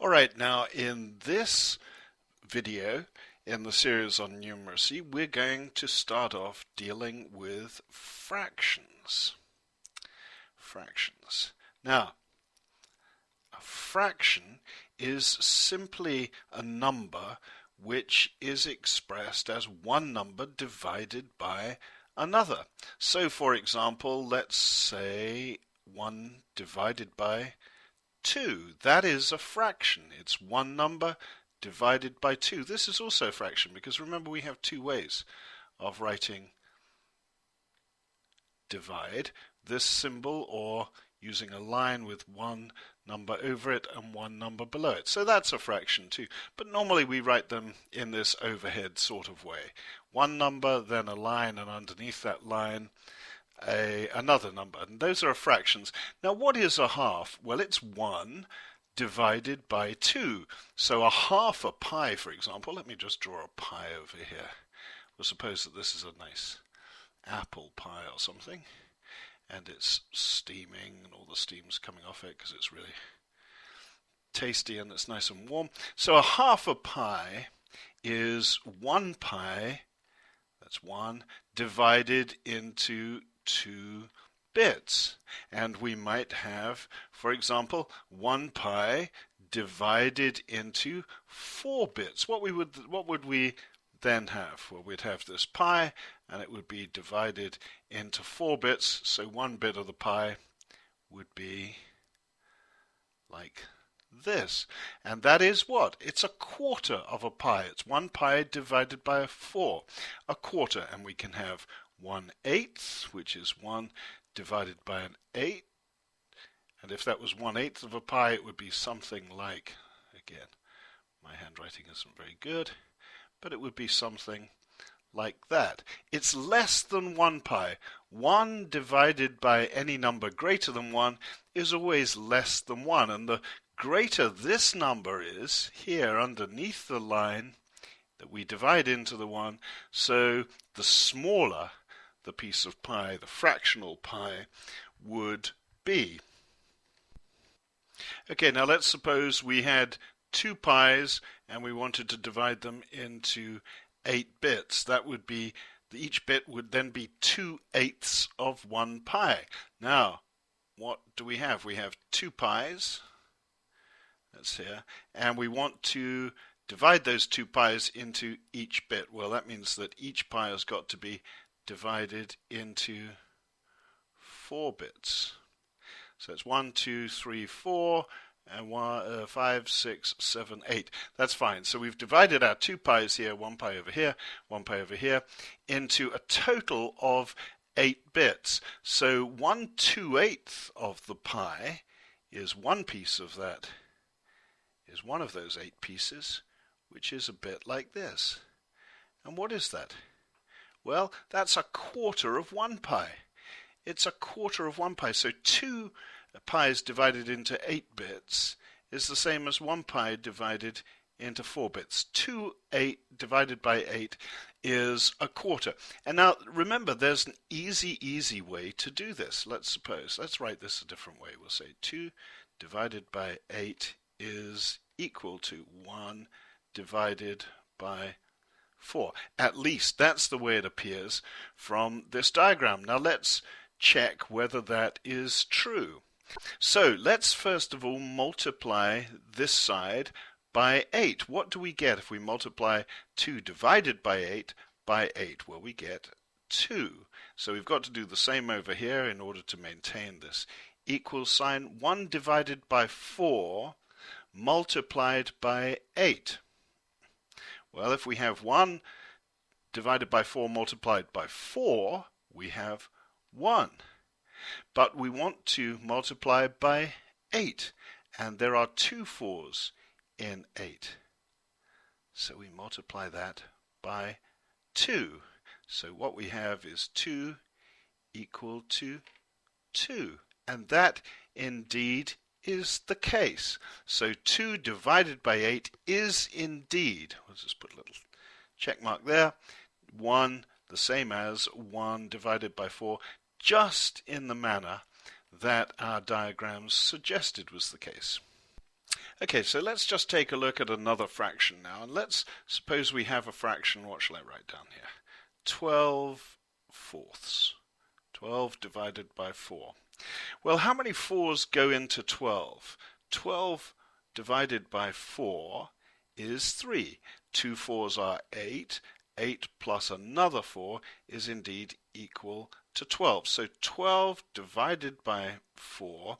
Alright, now in this video in the series on numeracy, we're going to start off dealing with fractions. Now, a fraction is simply a number which is expressed as one number divided by another. So, for example, let's say 1 divided by 2. That is a fraction. It's one number divided by 2. This is also a fraction because remember we have two ways of writing divide. This symbol or using a line with one number over it and one number below it. So that's a fraction too. But normally we write them in this overhead sort of way. One number, then a line, and underneath that line another number, and those are fractions. Now what is a half? Well, it's 1 divided by 2. So a half a pie, for example, let me just draw a pie over here. We'll suppose that this is a nice apple pie or something, and it's steaming and all the steam's coming off it because it's really tasty and it's nice and warm. So a half a pie is 1 pie, that's 1, divided into 2 bits, and we might have, for example, 1 pie divided into 4 bits. What would we then have? Well, we'd have this pie and it would be divided into 4 bits, so 1 bit of the pie would be like this, and that is what? It's a quarter of a pie. It's 1 pie divided by 4, a quarter, and we can have 1/8, which is 1 divided by an 8, and if that was 1/8 of a pie, it would be something like, again, my handwriting isn't very good, but it would be something like that. It's less than 1 pie. 1 divided by any number greater than 1 is always less than 1, and the greater this number is here underneath the line that we divide into the 1, so the smaller the piece of pie, the fractional pie, would be. Okay, now let's suppose we had 2 pies and we wanted to divide them into 8 bits. That would be, each bit would then be 2/8 of 1 pie. Now, what do we have? We have 2 pies, that's here, and we want to divide those 2 pies into each bit. Well, that means that each pie has got to be divided into 4 bits. So it's 1, 2, 3, 4, and 5, 6, 7, 8. That's fine. So we've divided our 2 pies here, 1 pie over here, 1 pie over here, into a total of 8 bits. So 1/2/8 of the pie is one piece of that, is one of those 8 pieces, which is a bit like this. And what is that? Well, that's a quarter of 1 pie. It's a quarter of 1 pie. So 2 pies divided into 8 bits is the same as 1 pie divided into 4 bits. 2/8 divided by 8 is a quarter. And now remember, there's an easy way to do this. Let's write this a different way. We'll say 2 divided by 8 is equal to 1 divided by 4. At least that's the way it appears from this diagram. Now let's check whether that is true. So let's first of all multiply this side by 8. What do we get if we multiply 2 divided by 8 by 8? Well, we get 2. So we've got to do the same over here in order to maintain this equal sign. 1 divided by 4 multiplied by 8. Well, if we have 1 divided by 4 multiplied by 4, we have 1. But we want to multiply by 8, and there are 2 4s in 8. So we multiply that by 2. So what we have is 2 equal to 2. And that indeed is the case. So 2 divided by 8 is indeed, let's just put a little check mark there, 1, the same as 1 divided by 4, just in the manner that our diagrams suggested was the case. Okay, so let's just take a look at another fraction now. And let's suppose we have a fraction, what shall I write down here? 12 fourths. 12 divided by 4. Well, how many 4s go into 12? 12 divided by 4 is 3. 2 4s are 8. 8 plus another 4 is indeed equal to 12. So 12 divided by 4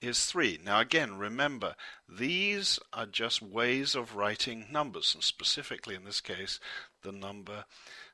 is 3. Now again, remember, these are just ways of writing numbers, and specifically in this case, the number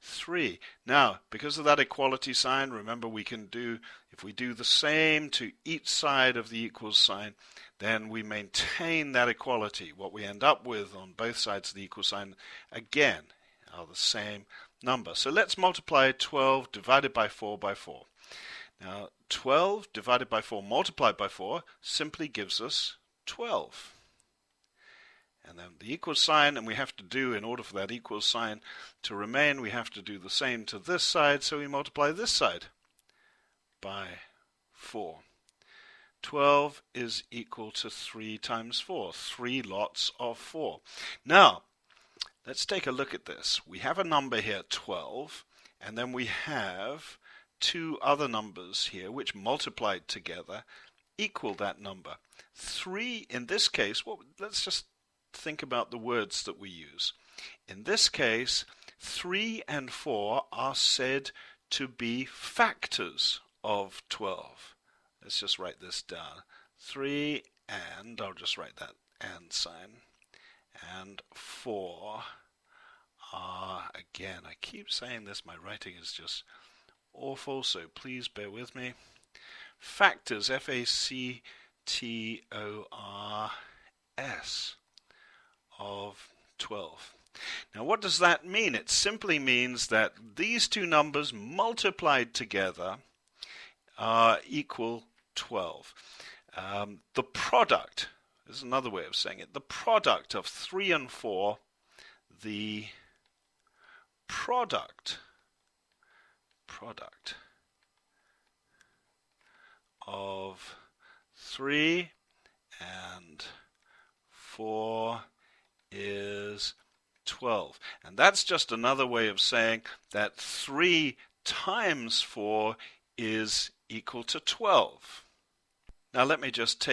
3. Now, because of that equality sign, remember we can do, if we do the same to each side of the equals sign, then we maintain that equality. What we end up with on both sides of the equal sign, again, are the same number. So let's multiply 12 divided by 4 by 4. Now, 12 divided by 4 multiplied by 4 simply gives us 12. And then the equal sign, and we have to do, in order for that equal sign to remain, we have to do the same to this side, so we multiply this side by 4. 12 is equal to 3 times 4, 3 lots of 4. Now, let's take a look at this. We have a number here, 12, and then we have two other numbers here which multiplied together equal that number. 3 in this case, let's just think about the words that we use. In this case, 3 and 4 are said to be factors of 12. Let's just write this down. 3 and, I'll just write that and sign, and 4 are, again, I keep saying this, my writing is just awful, so please bear with me. Factors, F-A-C-T-O-R-S, of 12. Now what does that mean? It simply means that these two numbers multiplied together equal 12. The product, this is another way of saying it, the product of 3 and 4, the product of 3 and 4 is 12. And that's just another way of saying that 3 times 4 is equal to 12. Now let me just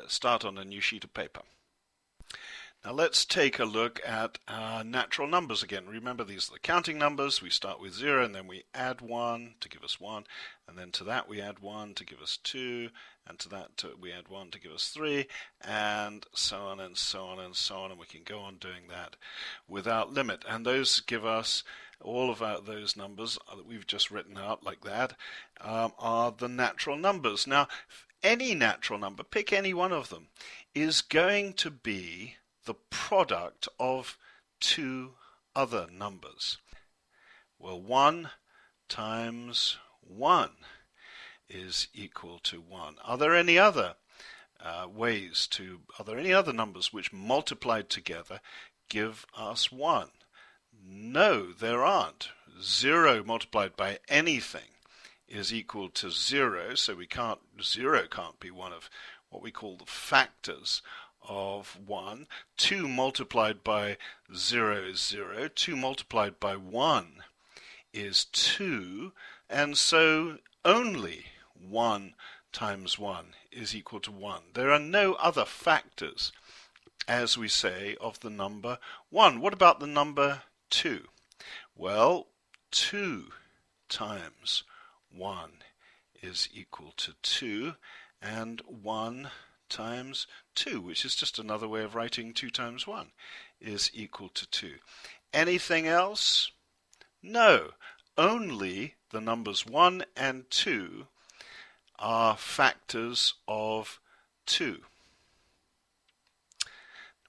start on a new sheet of paper. Now let's take a look at our natural numbers again. Remember, these are the counting numbers. We start with 0 and then we add 1 to give us 1, and then to that we add 1 to give us 2, and to that we add 1 to give us 3, and so on and so on and so on, and we can go on doing that without limit. And those give us all of those numbers that we've just written out like that are the natural numbers. Now, any natural number, pick any one of them, is going to be the product of two other numbers. Well, 1 times 1 is equal to 1. Are there any other are there any other numbers which multiplied together give us 1? No, there aren't. 0 multiplied by anything is equal to 0, so 0 can't be one of what we call the factors of 1. 2 multiplied by 0 is 0. 2 multiplied by 1 is 2. And so only 1 times 1 is equal to 1. There are no other factors, as we say, of the number 1. What about the number 2? Well, 2 times 1 is equal to 2, and 1 times 2, which is just another way of writing 2 times 1, is equal to 2. Anything else? No. Only the numbers 1 and 2 are factors of 2.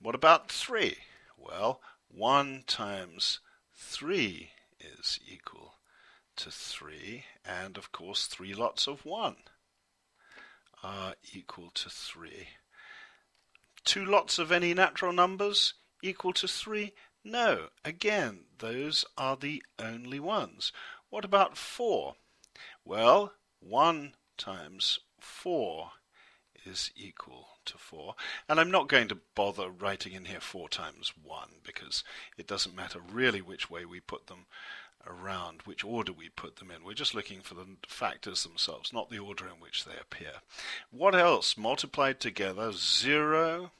What about 3? Well, 1 times 3 is equal to 3, and of course 3 lots of 1 are equal to 3. 2 lots of any natural numbers equal to 3? No. Again, those are the only ones. What about 4? Well, 1 times 4 is equal to 4. And I'm not going to bother writing in here 4 times 1 because it doesn't matter really which way we put them around, which order we put them in. We're just looking for the factors themselves, not the order in which they appear. What else? Multiplied together, 0.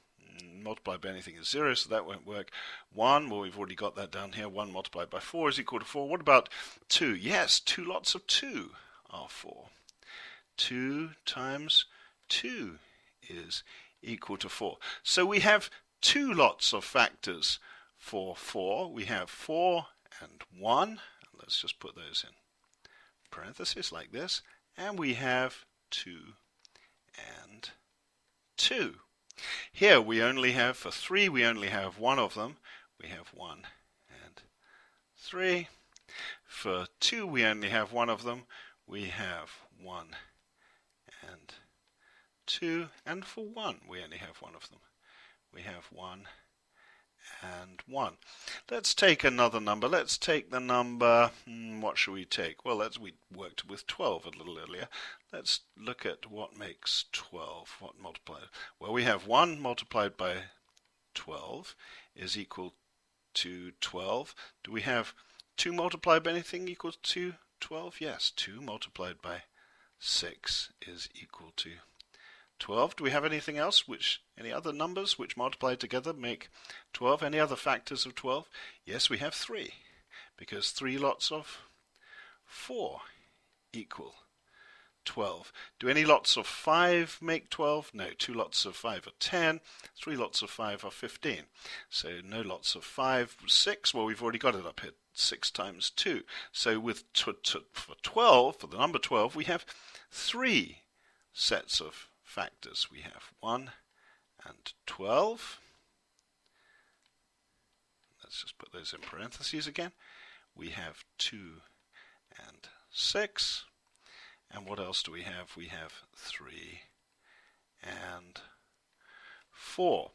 Multiplied by anything is 0, so that won't work. 1, well, we've already got that down here. 1 multiplied by 4 is equal to 4. What about 2? Yes, 2 lots of 2 are 4. 2 times 2 is equal to 4. So we have 2 lots of factors for 4. We have 4 and 1. Let's just put those in parentheses like this. And we have 2 and 2. Here we only have, for 3, we only have one of them. We have 1 and 3. For 2, we only have one of them. We have 1 and 2. And for 1, we only have one of them. We have 1 and 1. Let's take another number. Let's take the number, what shall we take? Well, we worked with 12 a little earlier. Let's look at what makes 12. What multiplied? Well, we have 1 multiplied by 12 is equal to 12. Do we have 2 multiplied by anything equal to 12? Yes, 2 multiplied by 6 is equal to 12. Do we have anything else, any other numbers which multiplied together make 12? Any other factors of 12? Yes, we have 3, because 3 lots of 4 equal 12. Do any lots of 5 make 12? No, 2 lots of 5 are 10, 3 lots of 5 are 15. So no lots of 5, 6, well, we've already got it up here, 6 times 2. So for the number 12, we have 3 sets of factors. We have 1 and 12. Let's just put those in parentheses again. We have 2 and 6. And what else do we have? We have 3 and 4.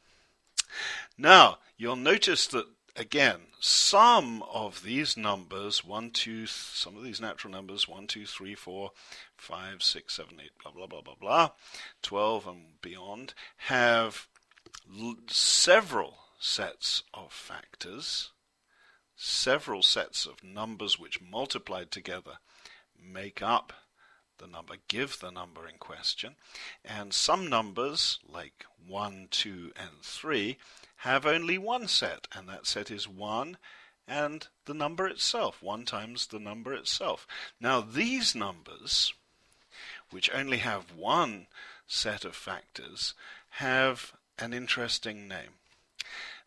Now, you'll notice that, again, some of these numbers, some of these natural numbers, 1, 2, 3, 4, 5, 6, 7, 8, blah, blah, blah, blah, blah, 12 and beyond, have several sets of factors, several sets of numbers which multiplied together make up the number, give the number in question, and some numbers, like 1, 2, and 3, have only one set, and that set is 1 and the number itself, 1 times the number itself. Now these numbers, which only have one set of factors, have an interesting name.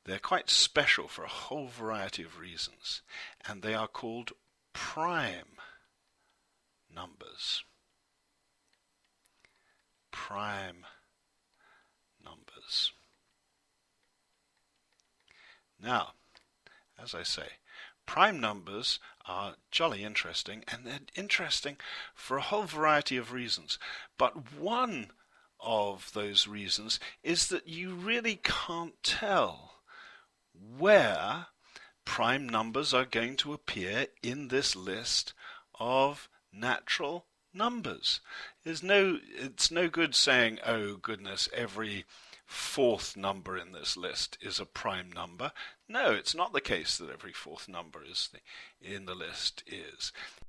They're quite special for a whole variety of reasons, and they are called prime numbers. Prime numbers. Now, as I say, prime numbers are jolly interesting, and they're interesting for a whole variety of reasons. But one of those reasons is that you really can't tell where prime numbers are going to appear in this list of natural numbers. It's no good saying, oh goodness, every 4th number in this list is a prime number. No, it's not the case that every 4th number in the list is.